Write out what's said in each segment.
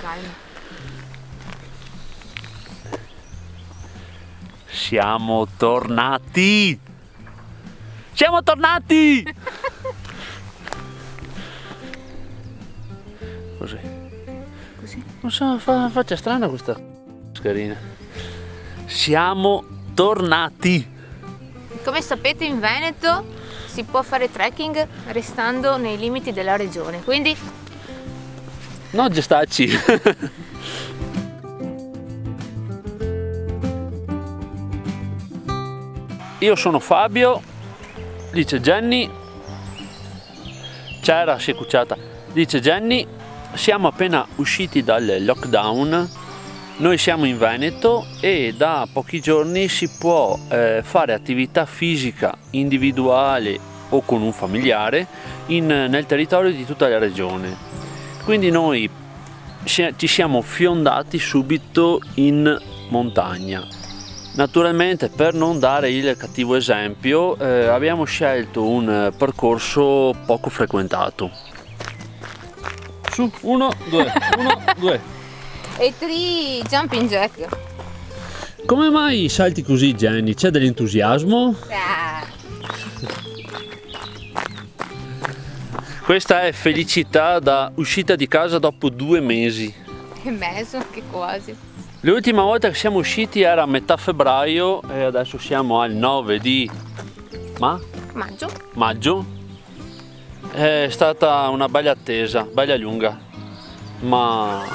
calma. Siamo tornati! Siamo tornati! Così. Così? Non so, faccia strana questa mascherina. Siamo tornati! Come sapete in Veneto si può fare trekking restando nei limiti della regione, quindi No, gestacci! Io sono Fabio, dice Jenny. C'era, si è cucciata. Dice Jenny, siamo appena usciti dal lockdown. Noi siamo in Veneto e da pochi giorni si può fare attività fisica individuale o con un familiare nel territorio di tutta la regione. Quindi noi ci siamo fiondati subito in montagna. Naturalmente, per non dare il cattivo esempio, abbiamo scelto un percorso poco frequentato. Su, 1, 2, 1, 2. e 3 jumping jack. Come mai salti così, Jenny? C'è dell'entusiasmo? Questa è felicità da uscita di casa dopo 2 mesi. E mezzo, che quasi. L'ultima volta che siamo usciti era a metà febbraio e adesso siamo al 9 di maggio. È stata una bella attesa, bella lunga, ma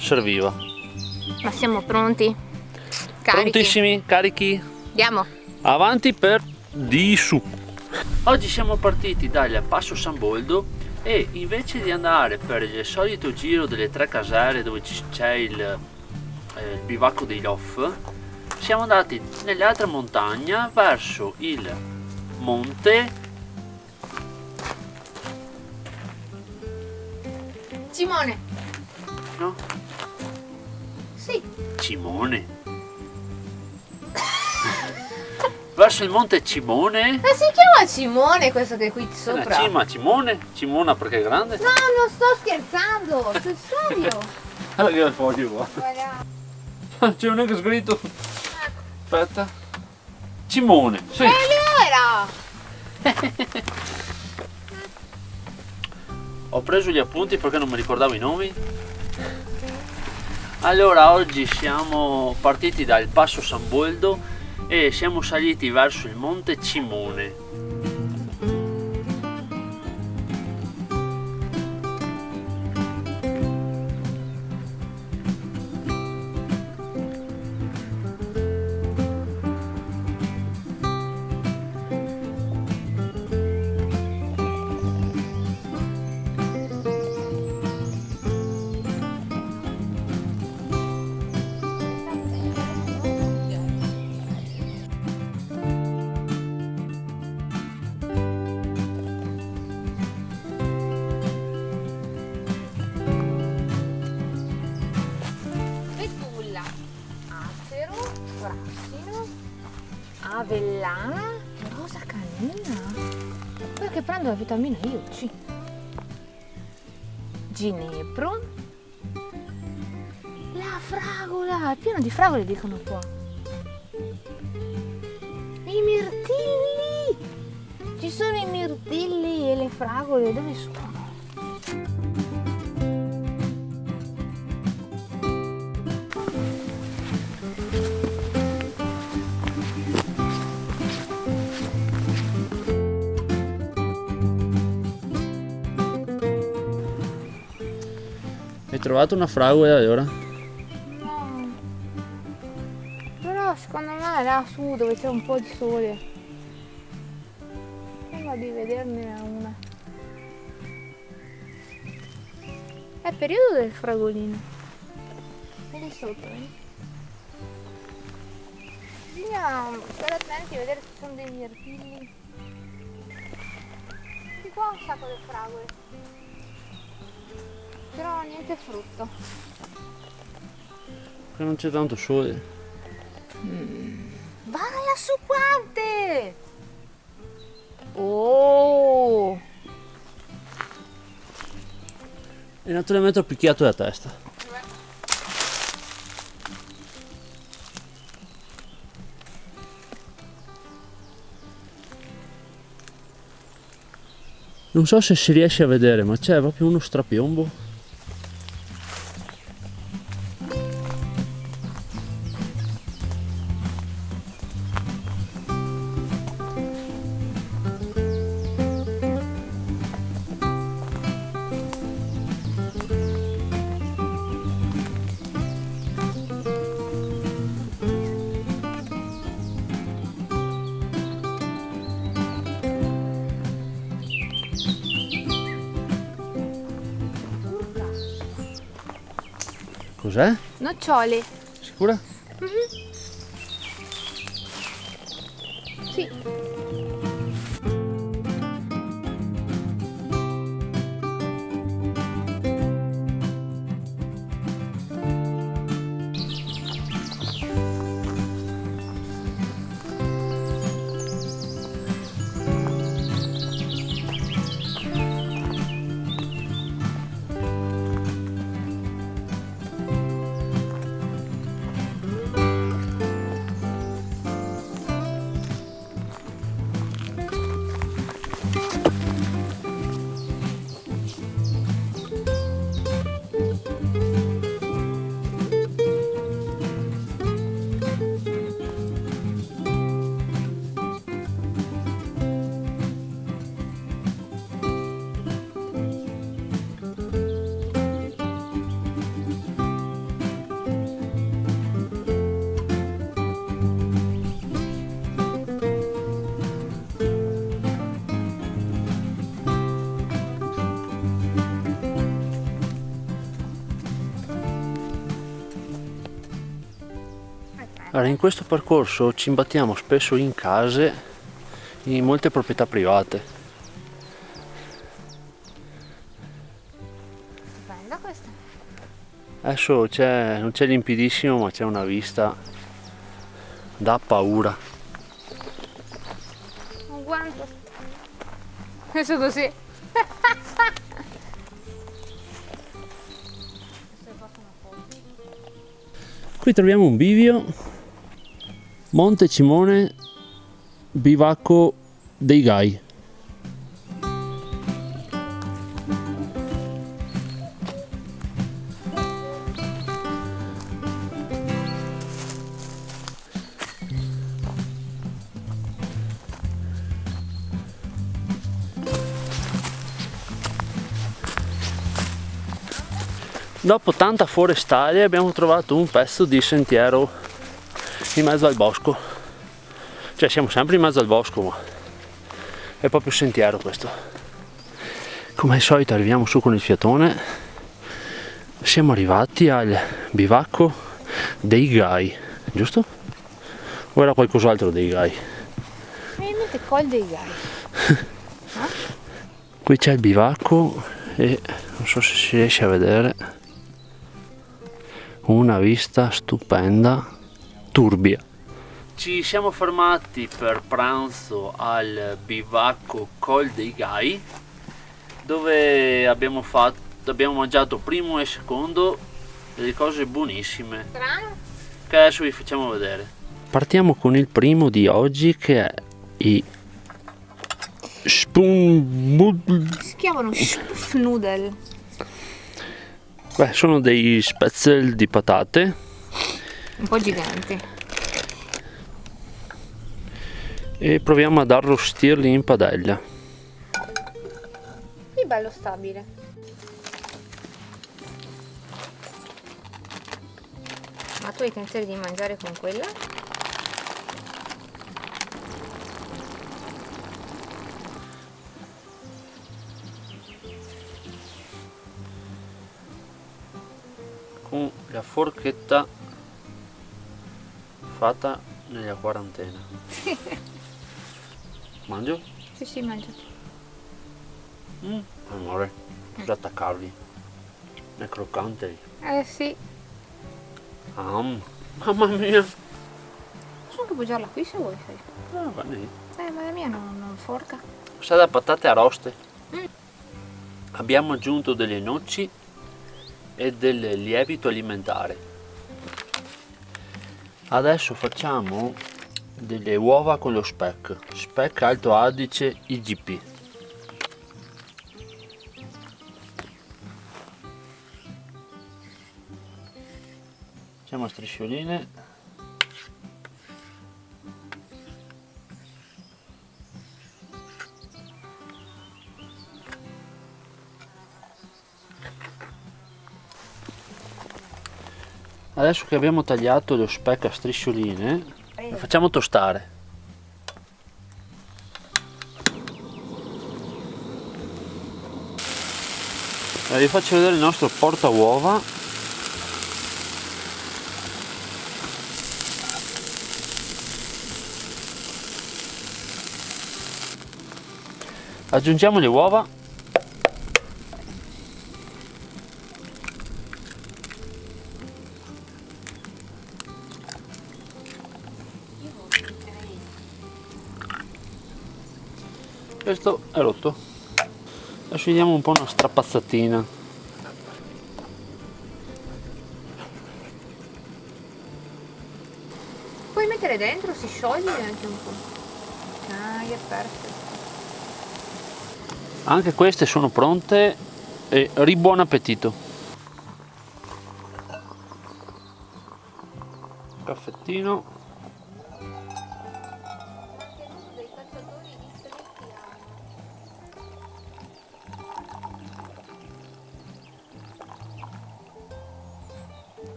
serviva. Ma siamo pronti? Carichi? Prontissimi, carichi, Andiamo. avanti per di su. Oggi siamo partiti dal Passo San Boldo e invece di andare per il solito giro delle 3 casere dove c'è il bivacco dei Lof, siamo andati nell'altra montagna verso il monte Cimone. no? Sì. Cimone verso il monte Cimone. Ma si chiama Cimone questo che è qui sopra? Cima, Cimone, Cimona perché è grande. No, non sto scherzando, sul serio. Allora che il foglio qua. Guarda. C'è un che scritto. Aspetta. Cimone. Sì. Era. Ho preso gli appunti perché non mi ricordavo i nomi. Allora, oggi siamo partiti dal Passo San Boldo e siamo saliti verso il monte Cimone. Avellana, rosa canina. Perché prendo la vitamina io C. Ginepro. La fragola, è pieno di fragole dicono qua. I mirtilli. Ci sono i mirtilli e le fragole, dove sono? Hai trovato una fragola allora? No. Però secondo me è là su dove c'è un po' di sole. Sembra di vederne una. È il periodo del fragolino. Vedi sotto, eh? Bisogna stare attenti a vedere se ci sono dei mirtilli. Di qua un sacco di fragole. Però niente frutto. Perché non c'è tanto sole. Vai lassù quante! Oh! E naturalmente ho picchiato la testa. Non so se si riesce a vedere, ma c'è proprio uno strapiombo. Cos'è? Nocciole. Sicura? Sì. Allora, in questo percorso ci imbattiamo spesso in case, in molte proprietà private. Bella questa. Adesso non c'è limpidissimo, ma c'è una vista da paura. Un guanto. Adesso così. Qui troviamo un bivio, Monte Cimone, bivacco dei Gai. Dopo tanta forestale abbiamo trovato un pezzo di sentiero in mezzo al bosco. Cioè siamo sempre in mezzo al bosco, ma è proprio sentiero questo. Come al solito arriviamo su con il fiatone. Siamo arrivati al bivacco dei Gai, giusto? O era qualcos'altro dei Gai? Probabilmente Col dei Gai. Qui c'è il bivacco e non so se si riesce a vedere. Una vista stupenda, turbia. Ci siamo fermati per pranzo al bivacco Col dei Gai, dove abbiamo mangiato primo e secondo delle cose buonissime Strano? che adesso vi facciamo vedere. Partiamo con il primo di oggi, che è i spoon. Si chiamano Spufnudel. Beh, sono dei spezzel di patate Un po' giganti. e proviamo ad arrostirli in padella. Sì, bello stabile. Ma tu hai intenzione di mangiare con quella? Con la forchetta fatta nella quarantena. Mangio? Sì, sì, mangio. Amore, cosa attaccarli? È croccante. Sì. Mamma mia. Posso anche appoggiarla qui se vuoi, sai. Va bene. Ma la mia non forca. Sa da patate arroste. Abbiamo aggiunto delle noci e del lievito alimentare. Adesso facciamo delle uova con lo speck Alto Adige IGP. Siamo a striscioline. Adesso che abbiamo tagliato lo speck a striscioline, lo facciamo tostare. Allora, vi faccio vedere il nostro porta uova. Aggiungiamo le uova. Questo è rotto. Adesso gli diamo un po' una strapazzatina. Puoi mettere dentro, si scioglie anche un po'. Ah, che perfetto. Anche queste sono pronte e buon appetito. Caffettino.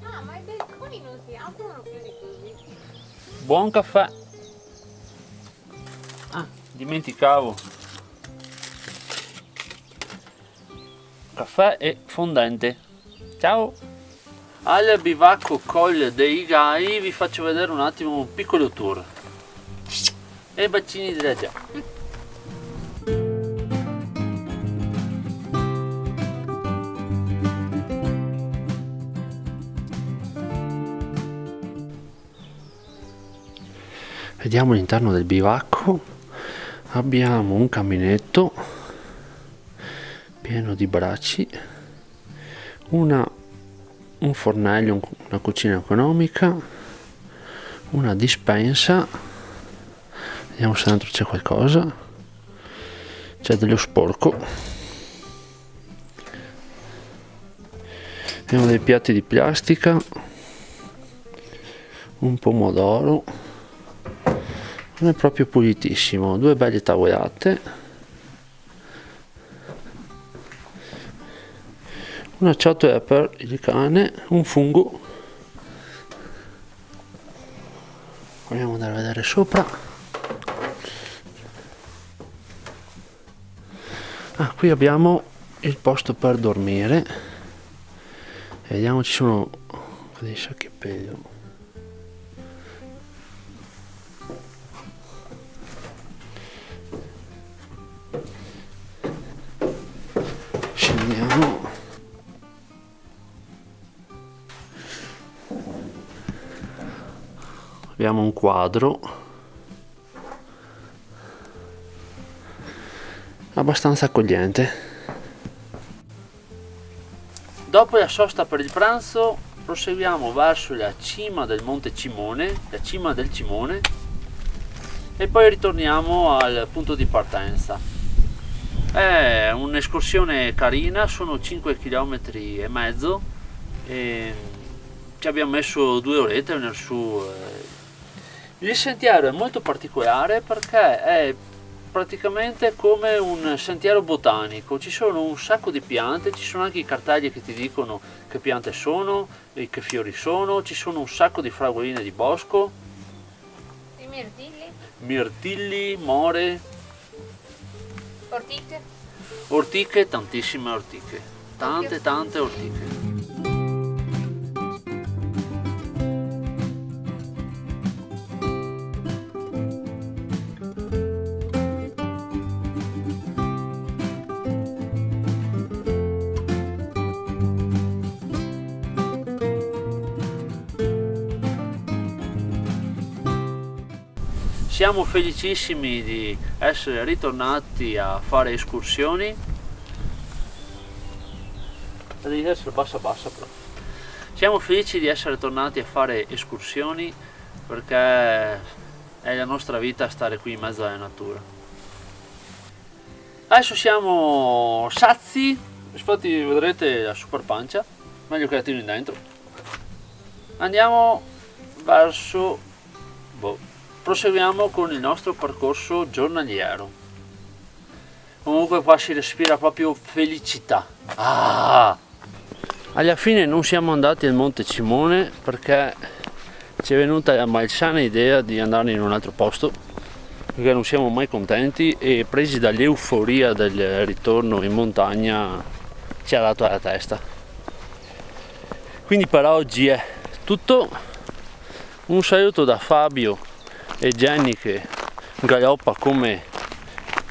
Ah, ma i balconi non si aprono più di così. Buon caffè. Ah, dimenticavo. Caffè e fondente. Ciao. Al bivacco Colle dei Gai vi faccio vedere un attimo un piccolo tour. E bacini della già. Vediamo l'interno del bivacco. Abbiamo un caminetto pieno di bracci, un fornello, una cucina economica, una dispensa. Vediamo se dentro c'è qualcosa. C'è dello sporco. Abbiamo dei piatti di plastica, un pomodoro. Non è proprio pulitissimo. Due belle tavolate, una ciotola per il cane, un fungo. Vogliamo andare a vedere sopra. Ah, qui abbiamo il posto per dormire. Vediamo, ci sono dei sacchi a pelo. Scendiamo. Abbiamo un quadro abbastanza accogliente. Dopo la sosta per il pranzo proseguiamo verso la cima del Monte Cimone, la cima del Cimone, e poi ritorniamo al punto di partenza. È un'escursione carina, sono 5 km e mezzo e ci abbiamo messo 2 orette nel su. Il sentiero è molto particolare perché è praticamente come un sentiero botanico, ci sono un sacco di piante, ci sono anche i cartelli che ti dicono che piante sono e che fiori sono, ci sono un sacco di fragoline di bosco, I mirtilli, more, ortiche, tantissime ortiche, tante ortiche. Siamo felicissimi di essere ritornati a fare escursioni. Devi essere bassa però. Siamo felici di essere tornati a fare escursioni perché è la nostra vita stare qui in mezzo alla natura. Adesso siamo sazi, infatti vedrete la super pancia, meglio che la tiro in dentro. andiamo verso, proseguiamo con il nostro percorso giornaliero. Comunque qua si respira proprio felicità. Alla fine non siamo andati al Monte Cimone perché ci è venuta la malsana idea di andare in un altro posto, perché non siamo mai contenti e presi dall'euforia del ritorno in montagna ci ha dato alla testa. Quindi per oggi è tutto. Un saluto da Fabio e Jenny che galoppa come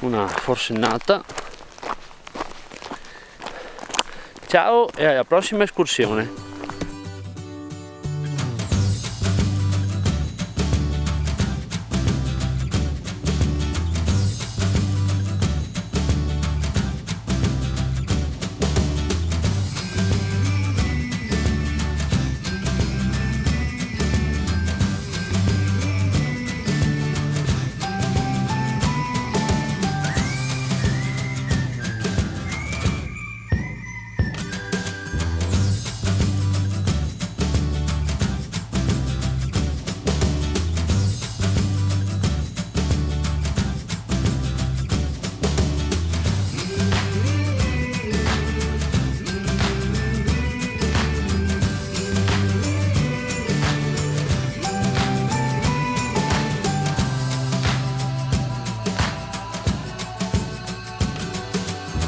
una forsennata. Ciao e alla prossima escursione.